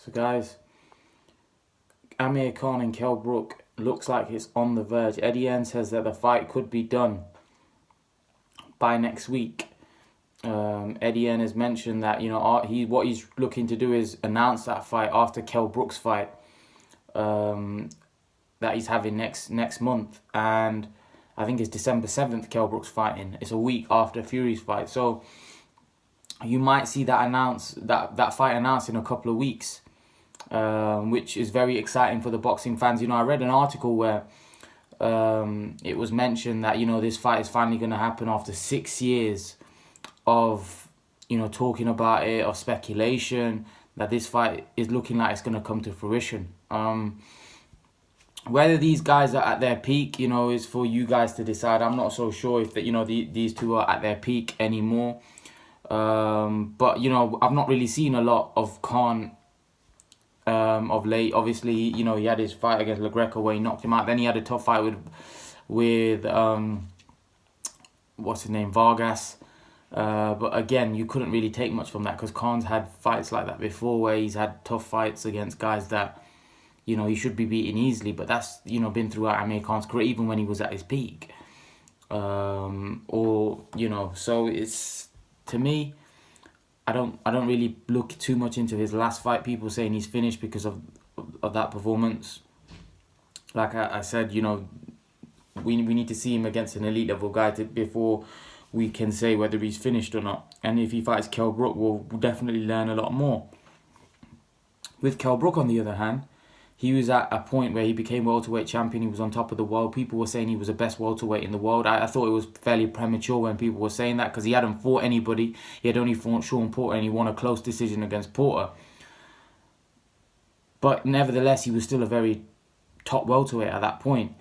So guys, Amir and Kell Brook looks like it's on the verge. Eddie Hearn says that the fight could be done by next week. Eddie Hearn has mentioned that what he's looking to do is announce that fight after Kell Brook's fight that he's having next month, and I think it's December 7th. Kell Brook's fighting. It's a week after Fury's fight, so you might see that fight announced in a couple of weeks, which is very exciting for the boxing fans. I read an article where it was mentioned that this fight is finally going to happen after 6 years of talking about it, or speculation, that this fight is looking like it's going to come to fruition. Whether these guys are at their peak, is for you guys to decide. I'm not so sure if these two are at their peak anymore. But I've not really seen a lot of Khan of late. Obviously, he had his fight against Le Greco where he knocked him out. Then he had a tough fight with what's his name, Vargas. But again, you couldn't really take much from that, because Khan's had fights like that before where he's had tough fights against guys that he should be beating easily. But that's been throughout Amir Khan's career, even when he was at his peak. So it's, to me, I don't really look too much into his last fight. People saying he's finished because of that performance. Like I said, we need to see him against an elite level guy before we can say whether he's finished or not. And if he fights Kell Brook, we'll definitely learn a lot more. With Kell Brook, on the other hand, he was at a point where he became welterweight champion. He was on top of the world. People were saying he was the best welterweight in the world. I thought it was fairly premature when people were saying that, because he hadn't fought anybody. He had only fought Sean Porter, and he won a close decision against Porter. But nevertheless, he was still a very top welterweight at that point.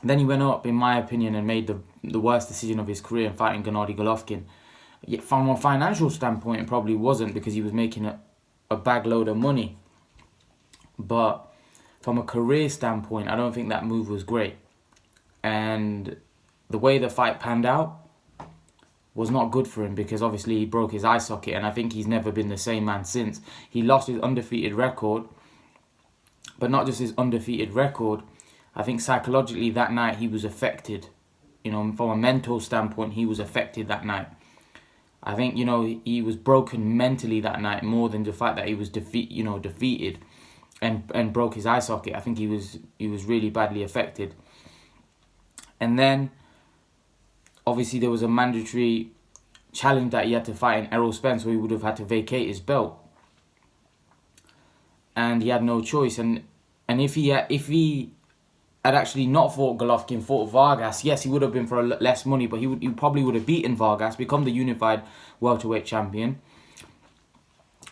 Then he went up, in my opinion, and made the worst decision of his career in fighting Gennady Golovkin. Yet from a financial standpoint, it probably wasn't, because he was making a bag load of money. But from a career standpoint, I don't think that move was great. And the way the fight panned out was not good for him, because obviously he broke his eye socket, and I think he's never been the same man since. He lost his undefeated record, but not just his undefeated record. I think psychologically that night he was affected. From a mental standpoint, he was affected that night. I think, he was broken mentally that night, more than the fact that he was defeated and broke his eye socket. I think he was really badly affected. And then obviously there was a mandatory challenge that he had to fight in Errol Spence, where he would have had to vacate his belt. And he had no choice. And if he had actually not fought Golovkin, fought Vargas, yes, he would have been for less money, but he probably would have beaten Vargas, become the unified welterweight champion.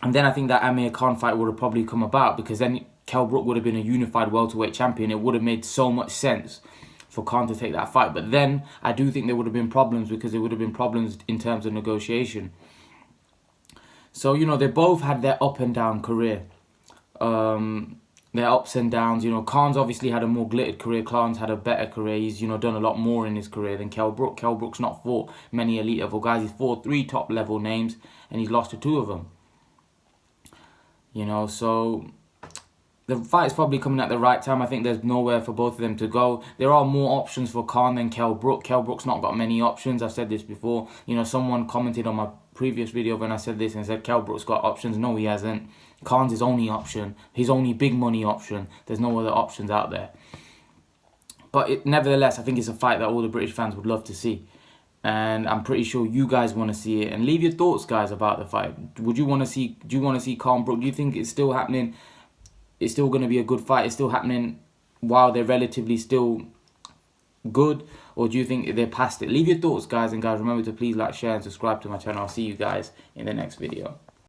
And then I think that Amir Khan fight would have probably come about, because then Kell Brook would have been a unified welterweight champion. It would have made so much sense for Khan to take that fight. But then I do think there would have been problems, because there would have been problems in terms of negotiation. So, they both had their up and down career. Their ups and downs. Khan's obviously had a more glittered career. Khan's had a better career. He's, done a lot more in his career than Kell Brook. Kell Brook's not fought many elite level guys. He's fought 3 top level names, and he's lost to 2 of them. So the fight is probably coming at the right time. I think there's nowhere for both of them to go. There are more options for Khan than Kell Brook. Kell Brook's not got many options. I've said this before. Someone commented on my previous video when I said this and said Kell Brook's got options. No, he hasn't. Khan's his only option. His only big money option. There's no other options out there. But nevertheless, I think it's a fight that all the British fans would love to see. And I'm pretty sure you guys want to see it. And leave your thoughts, guys, about the fight. Do you want to see Kell Brook? Do you think it's still happening? It's still going to be a good fight? It's still happening while they're relatively still good? Or do you think they're past it? Leave your thoughts, guys. And guys, remember to please like, share, and subscribe to my channel. I'll see you guys in the next video.